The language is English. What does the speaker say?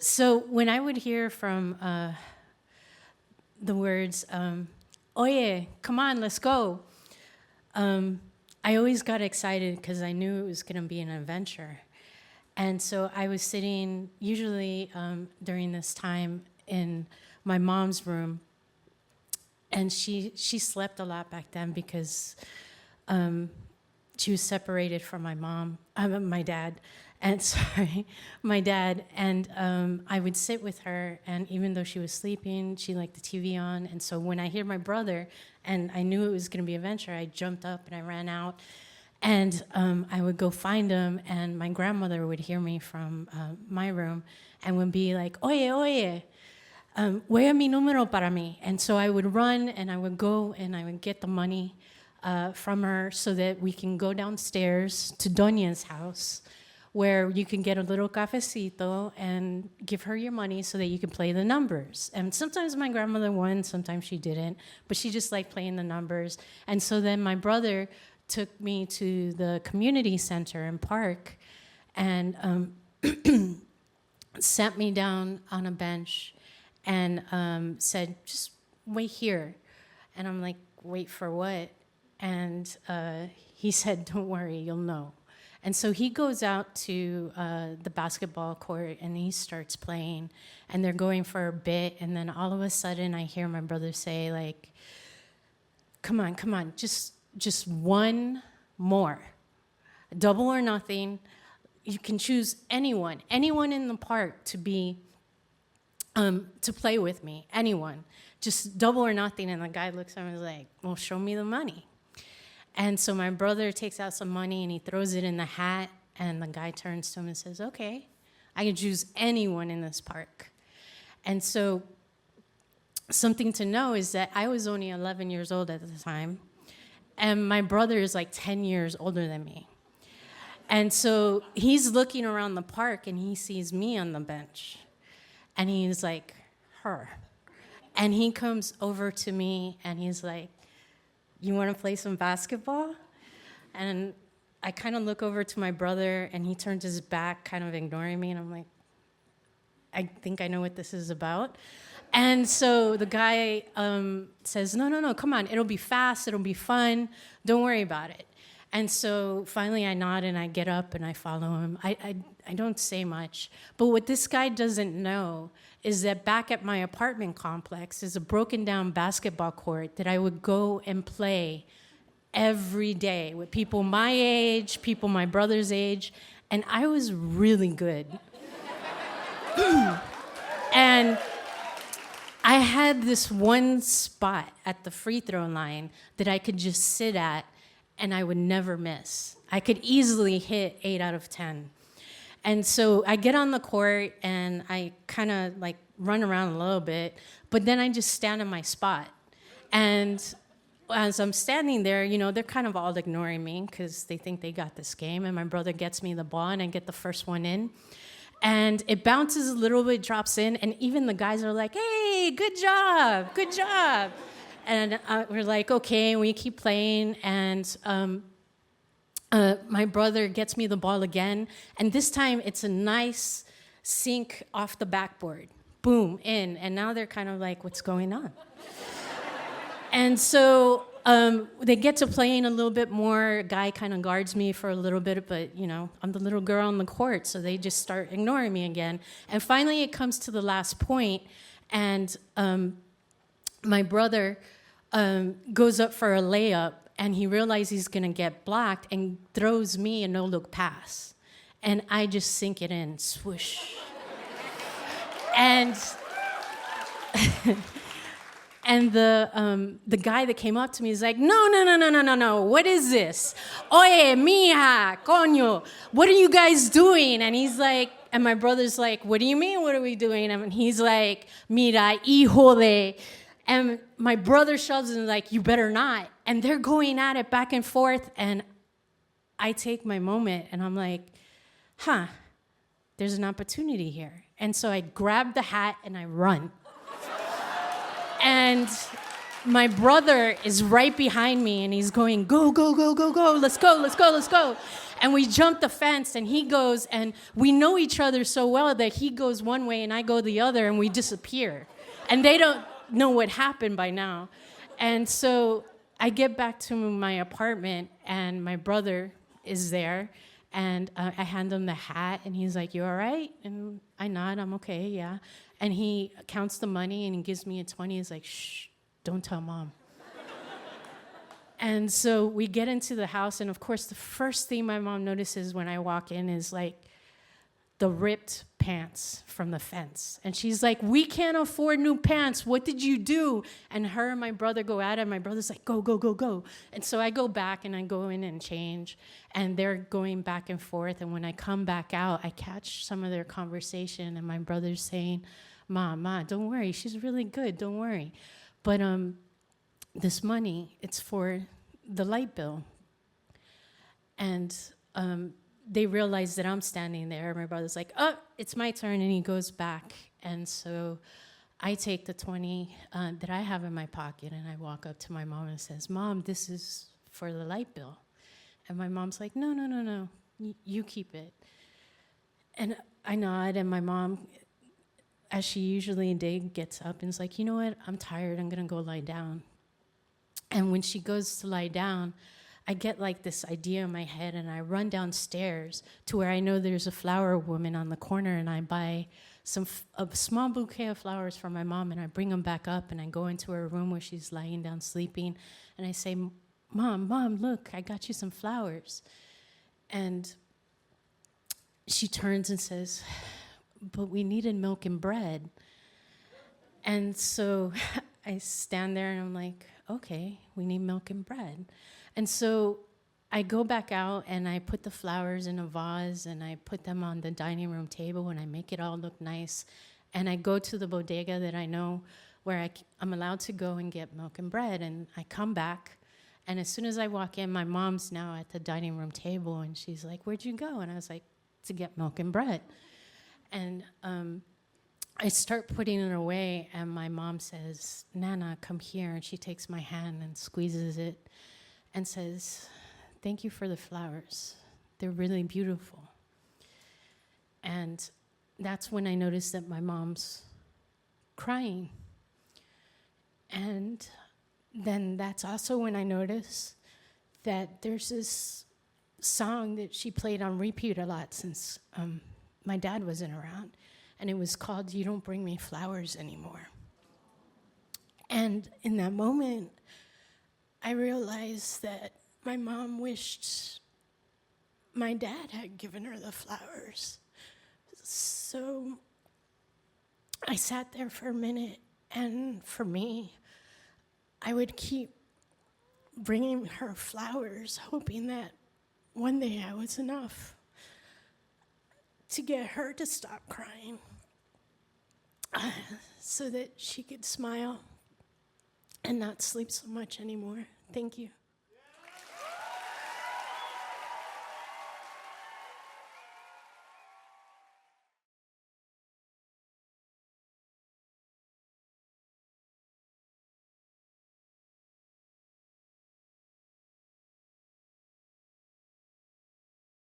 So when I would hear from the words, oye, come on, let's go, I always got excited because I knew it was going to be an adventure. And so I was sitting, usually during this time, in my mom's room. And she slept a lot back then because she was separated from my dad. And my dad. And I would sit with her, and even though she was sleeping, she liked the TV on. And so when I hear my brother, and I knew it was going to be an adventure, I jumped up and I ran out. And I would go find him, and my grandmother would hear me from my room and would be like, oye, oye, where mi número para mí? And so I would run, and I would go, and I would get the money from her so that we can go downstairs to Doña's house, where you can get a little cafecito and give her your money so that you can play the numbers. And sometimes my grandmother won, sometimes she didn't, but she just liked playing the numbers. And so then my brother took me to the community center and park and sat me down on a bench and said, just wait here. And I'm like, wait for what? And he said, don't worry, you'll know. And so he goes out to the basketball court and he starts playing, and they're going for a bit, and then all of a sudden I hear my brother say, like, come on, just one more. Double or nothing. You can choose anyone in the park to be, to play with me, anyone. Just double or nothing. And the guy looks at me and is like, well, show me the money. And so my brother takes out some money and he throws it in the hat, and the guy turns to him and says, okay, I can choose anyone in this park. And so something to know is that I was only 11 years old at the time, and my brother is like 10 years older than me. And so he's looking around the park and he sees me on the bench, and he's like, her. And he comes over to me and he's like, you want to play some basketball? And I kind of look over to my brother, and he turns his back, kind of ignoring me, and I'm like, I think I know what this is about. And so the guy says, no, come on, it'll be fast, it'll be fun, don't worry about it. And so finally I nod and I get up and I follow him. I don't say much, but what this guy doesn't know is that back at my apartment complex is a broken down basketball court that I would go and play every day with people my age, people my brother's age, and I was really good. And I had this one spot at the free throw line that I could just sit at and I would never miss. I could easily hit 8 out of 10. And so I get on the court and I kind of like run around a little bit, but then I just stand in my spot. And as I'm standing there, you know, they're kind of all ignoring me because they think they got this game. And my brother gets me the ball and I get the first one in. And it bounces a little bit, drops in, and even the guys are like, hey, good job. And we're like, okay, and we keep playing, and my brother gets me the ball again, and this time it's a nice sink off the backboard. Boom, in, and now they're kind of like, what's going on? And so they get to playing a little bit more. A guy kind of guards me for a little bit, but, you know, I'm the little girl on the court, so they just start ignoring me again. And finally it comes to the last point, and my brother goes up for a layup, and he realizes he's going to get blocked and throws me a no-look pass. And I just sink it in, swoosh. And and the guy that came up to me is like, no, what is this? Oye, mija, coño, what are you guys doing? And he's like, and my brother's like, what do you mean, what are we doing? And he's like, mira, hijo de... And my brother shoves and like, you better not. And they're going at it back and forth. And I take my moment and I'm like, there's an opportunity here. And so I grab the hat and I run. And my brother is right behind me and he's going, go, let's go. And we jump the fence, and he goes, and we know each other so well that he goes one way and I go the other, and we disappear. And they don't know what happened by now. And so I get back to my apartment, and my brother is there, and I hand him the hat, and he's like, "You all right?" And I nod, "I'm okay, yeah." And he counts the money, and he gives me a 20. He's like, "Shh, don't tell Mom." And so we get into the house, and of course, the first thing my mom notices when I walk in is like the ripped pants from the fence. And she's like, "We can't afford new pants. What did you do?" And her and my brother go at it. My brother's like, "Go, go, go, go." And so I go back, and I go in and change. And they're going back and forth. And when I come back out, I catch some of their conversation. And my brother's saying, Ma, don't worry. She's really good. Don't worry. But this money, it's for the light bill. And they realize that I'm standing there. My brother's like, "Oh, it's my turn," and he goes back. And so I take the 20 that I have in my pocket, and I walk up to my mom and says, "Mom, this is for the light bill." And my mom's like, No, you keep it. And I nod, and my mom, as she usually did, gets up and is like, "You know what? I'm tired. I'm going to go lie down." And when she goes to lie down, I get like this idea in my head, and I run downstairs to where I know there's a flower woman on the corner, and I buy a small bouquet of flowers for my mom, and I bring them back up, and I go into her room where she's lying down sleeping, and I say, Mom, look, I got you some flowers." And she turns and says, "But we needed milk and bread." And so I stand there, and I'm like, "Okay, we need milk and bread." And so I go back out, and I put the flowers in a vase, and I put them on the dining room table, and I make it all look nice. And I go to the bodega that I know where I'm allowed to go and get milk and bread. And I come back, and as soon as I walk in, my mom's now at the dining room table, and she's like, "Where'd you go?" And I was like, "To get milk and bread." And I start putting it away, and my mom says, "Nana, come here." And she takes my hand and squeezes it and says, "Thank you for the flowers. They're really beautiful." And that's when I noticed that my mom's crying. And then that's also when I noticed that there's this song that she played on repeat a lot since my dad wasn't around. And it was called "You Don't Bring Me Flowers Anymore." And in that moment, I realized that my mom wished my dad had given her the flowers. So I sat there for a minute, and for me, I would keep bringing her flowers, hoping that one day I was enough to get her to stop crying, so that she could smile and not sleep so much anymore. Thank you.